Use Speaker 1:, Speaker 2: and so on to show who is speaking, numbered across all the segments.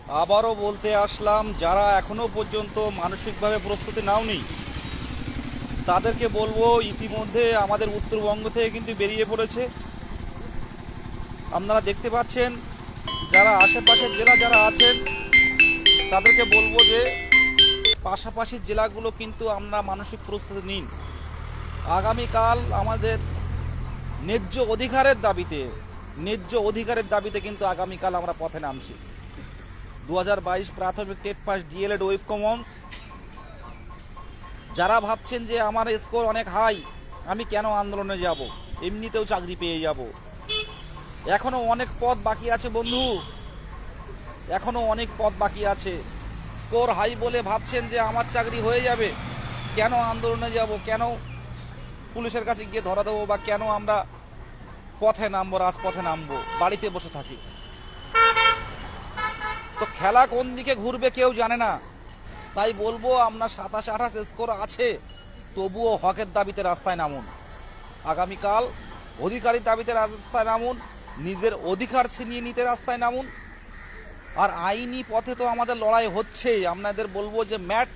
Speaker 1: আবারও বলতে আসলাম, যারা এখনো পর্যন্ত মানসিকভাবে প্রস্তুতি নাওনি তাদেরকে বলবো, ইতিমধ্যে আমাদের উত্তরবঙ্গ থেকে কিন্তু বেরিয়ে পড়েছে। আপনারা দেখতে পাচ্ছেন, যারা আশেপাশের জেলা যারা আছেন তাদেরকে বলবো যে পাশাপাশি জেলাগুলো কিন্তু আমরা মানসিক প্রস্তুতি নিন। আগামীকাল আমাদের ন্যায্য অধিকারের দাবিতে কিন্তু আগামীকাল আমরা পথে নামছি। 2022 প্রাথমিক টেট পাস ডিএলএড ঐক্য মঞ্চ, যারা ভাবছেন যে আমার স্কোর অনেক হাই, আমি কেন আন্দোলনে যাব, এমনিতেও চাকরি পেয়ে যাব, এখনো অনেক পথ বাকি আছে বন্ধু, এখনো অনেক পথ বাকি আছে। স্কোর হাই বলে ভাবছেন যে আমার চাকরি হয়ে যাবে, কেন আন্দোলনে যাব, কেন পুলিশের কাছে গিয়ে ধরা দেবো, বা কেন আমরা পথে নামবো, রাজপথে নামবো, বাড়িতে বসে থাকি? তো খেলা কোন দিকে ঘুরবে কেউ জানে না। তাই বলবো, আপনার 27-28 স্কোর আছে, তবুও হকের দাবিতে রাস্তায় নামুন। আগামীকাল অধিকারী দাবিতে রাস্তায় নামুন, নিজের অধিকার ছিনিয়ে নিতে রাস্তায় নামুন। আর আইনি পথে তো আমাদের লড়াই হচ্ছেই। আপনাদের বলবো যে ম্যাট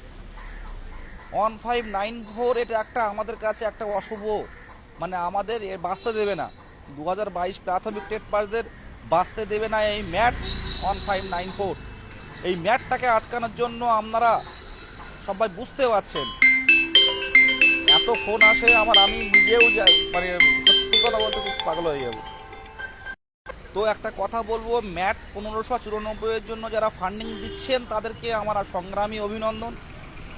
Speaker 1: 1594 এটা একটা আমাদের কাছে একটা অশুভ, মানে আমাদের বাঁচতে দেবে না। 2022 প্রাথমিক টেট পাসদের বাঁচতে দেবে না এই ম্যাট 1594। এই ম্যাটটাকে আটকানোর জন্য আপনারা সবাই বুঝতে পারছেন। এত ফোন আসে আমার, আমি নিজেও মানে সত্যি কথা বলতে খুব পাগল হয়ে যাব। তো একটা কথা বলবো, ম্যাট 1594-এর জন্য যারা ফান্ডিং দিচ্ছেন তাদেরকে আমার সংগ্রামী অভিনন্দন।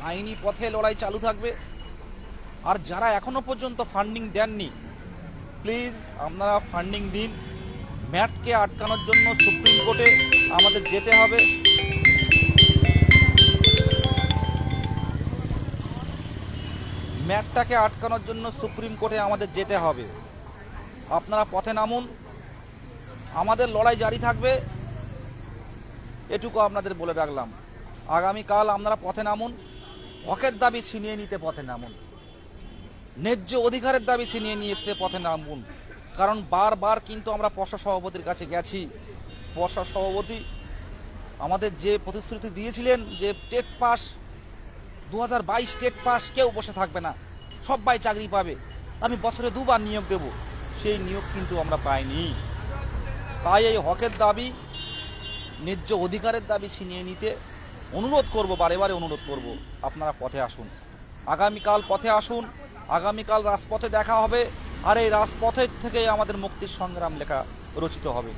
Speaker 1: আইনি পথে লড়াই চালু থাকবে। আর যারা এখনো পর্যন্ত ফান্ডিং দেননি, প্লিজ আপনারা ফান্ডিং দিন। ম্যাটকে আটকানোর জন্য সুপ্রিম কোর্টে আমাদের যেতে হবে। ম্যাটটাকে আটকানোর জন্য সুপ্রিম কোর্টে আমাদের যেতে হবে। আপনারা পথে নামুন, আমাদের লড়াই জারি থাকবে, এটুকু আপনাদের বলে রাখলাম। আগামীকাল আপনারা পথে নামুন, হকের দাবি ছিনিয়ে নিতে পথে নামুন, ন্যায্য অধিকারের দাবি ছিনিয়ে নিতে পথে নামুন। কারণ বারবার কিন্তু আমরা পর্ষদ সভাপতির কাছে গেছি, পর্ষদ সভাপতি আমাদের যে প্রতিশ্রুতি দিয়েছিলেন যে টেট পাস 2022 টেট পাস কেউ বসে থাকবে না, সবাই চাকরি পাবে, আমি বছরে 2বার নিয়োগ দেব, সেই নিয়োগ কিন্তু আমরা পাইনি। তাই এই হকের দাবি, ন্যায্য অধিকারের দাবি ছিনিয়ে নিতে অনুরোধ করব, বারে বারে অনুরোধ করব, আপনারা পথে আসুন। আগামীকাল পথে আসুন, আগামীকাল রাজপথে দেখা হবে। আর এই রাজপথের থেকেই আমাদের মুক্তির সংগ্রাম লেখা রচিত হবে।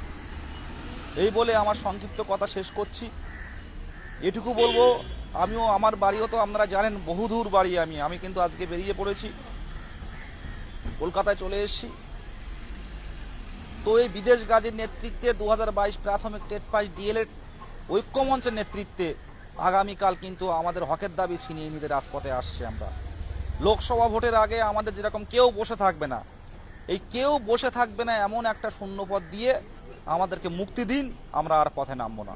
Speaker 1: এই বলে আমার সংক্ষিপ্ত কথা শেষ করছি। এটুকু বলবো, আমিও, আমার বাড়িও তো আপনারা জানেন, বহুদূর বাড়ি। আমি কিন্তু আজকে বেরিয়ে পড়েছি, কলকাতায় চলে এসেছি। তো এই বিদেশ গাজীর নেতৃত্বে 2022 প্রাথমিক টেট পাস ডিএলএড ঐক্যমঞ্চের নেতৃত্বে আগামীকাল কিন্তু আমাদের হকের দাবি ছিনিয়ে নিতে রাজপথে আসছে আমরা। লোকসভা ভোটের আগে আমাদের যেরকম কেউ বসে থাকবে না, এই কেউ বসে থাকবে না এমন একটা শূন্যপদ দিয়ে আমাদেরকে মুক্তি দিন, আমরা আর পথে নামবো না।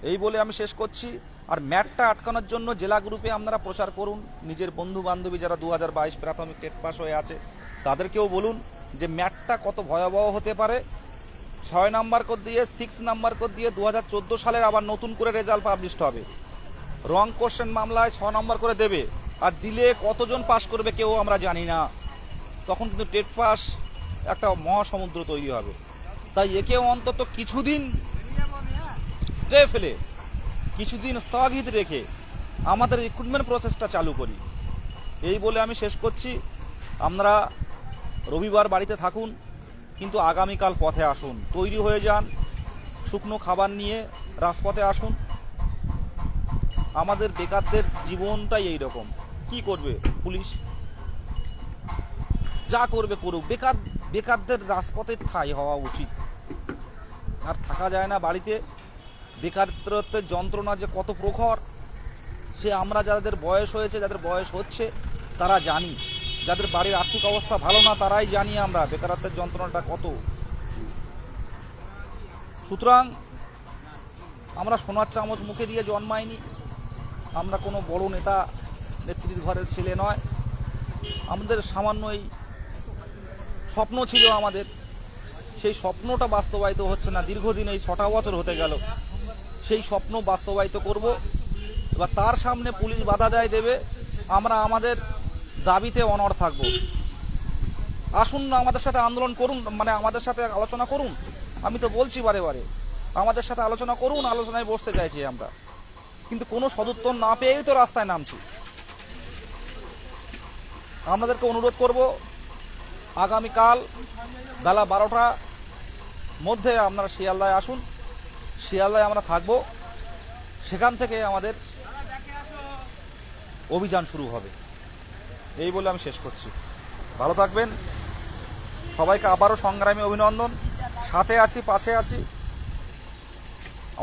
Speaker 1: এই বলে আমি শেষ করছি। আর ম্যাটটা আটকানোর জন্য জেলা গ্রুপে আপনারা প্রচার করুন। নিজের বন্ধু বান্ধবী যারা 2022 প্রাথমিক টেট পাস হয়ে আছে তাদেরকেও বলুন যে ম্যাটটা কত ভয়াবহ হতে পারে। 6 নাম্বার কোড দিয়ে, 6 নাম্বার কোড দিয়ে 2014 সালের আবার নতুন করে রেজাল্ট পাবলিশ হবে। রং কোশ্চেন মামলায় 6 নম্বর করে দেবে, আর দিলে কতজন পাশ করবে কেউ আমরা জানি না। তখন কিন্তু টেট পাস একটা মহাসমুদ্র তৈরি হবে। তাই একে অন্তত কিছুদিন স্টে ফেলে, কিছুদিন স্থগিত রেখে আমাদের রিক্রুটমেন্ট প্রসেসটা চালু করি। এই বলে আমি শেষ করছি। আপনারা রবিবার বাড়িতে থাকুন, কিন্তু আগামীকাল পথে আসুন, তৈরি হয়ে যান, শুকনো খাবার নিয়ে রাজপথে আসুন। আমাদের বেকারদের জীবনটাই এই রকম। কি করবে পুলিশ? যা করবে করুক, বেকারদের রাজপথে ঠাঁই হওয়া উচিত। আর থাকা যায় না বাড়িতে। বেকারত্বের যন্ত্রণা যে কত প্রখর, সে আমরা যাদের বয়স হয়েছে, যাদের বয়স হচ্ছে, তারা জানি। যাদের বাড়ির আর্থিক অবস্থা ভালো না তারাই জানি আমরা বেকারত্বের যন্ত্রণাটা কত। সুতরাং আমরা সোনার চামচ মুখে দিয়ে জন্মাইনি, আমরা কোনো বড় নেতা নেত্রীর ঘরের ছেলে নয়। আমাদের সামান্য এই স্বপ্ন ছিল আমাদের, সেই স্বপ্নটা বাস্তবায়িত হচ্ছে না। দীর্ঘদিন, এই 6টা বছর হতে গেল সেই স্বপ্ন বাস্তবায়িত করব। এবার তার সামনে পুলিশ বাধা দেবে, আমরা আমাদের দাবিতে অনড় থাকব। আসুন না, আমাদের সাথে আন্দোলন করুন, মানে আমাদের সাথে আলোচনা করুন। আমি তো বলছি বারে বারে, আমাদের সাথে আলোচনা করুন, আলোচনায় বসতে চাইছি আমরা, কিন্তু কোনো সদুত্তর না পেয়েই তো রাস্তায় নামছি। আপনাদেরকে অনুরোধ করব, আগামীকাল বেলা 12টার মধ্যে আপনারা শিয়ালদায় আসুন। শিয়ালদায় আমরা থাকব, সেখান থেকে আমাদের অভিযান শুরু হবে। এই বলে আমি শেষ করছি। ভালো থাকবেন, সবাইকে আবারও সংগ্রামী অভিনন্দন। সাথে আছি, পাশে আছি,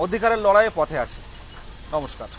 Speaker 1: অধিকারের লড়াইয়ে পথে আছি। নমস্কার।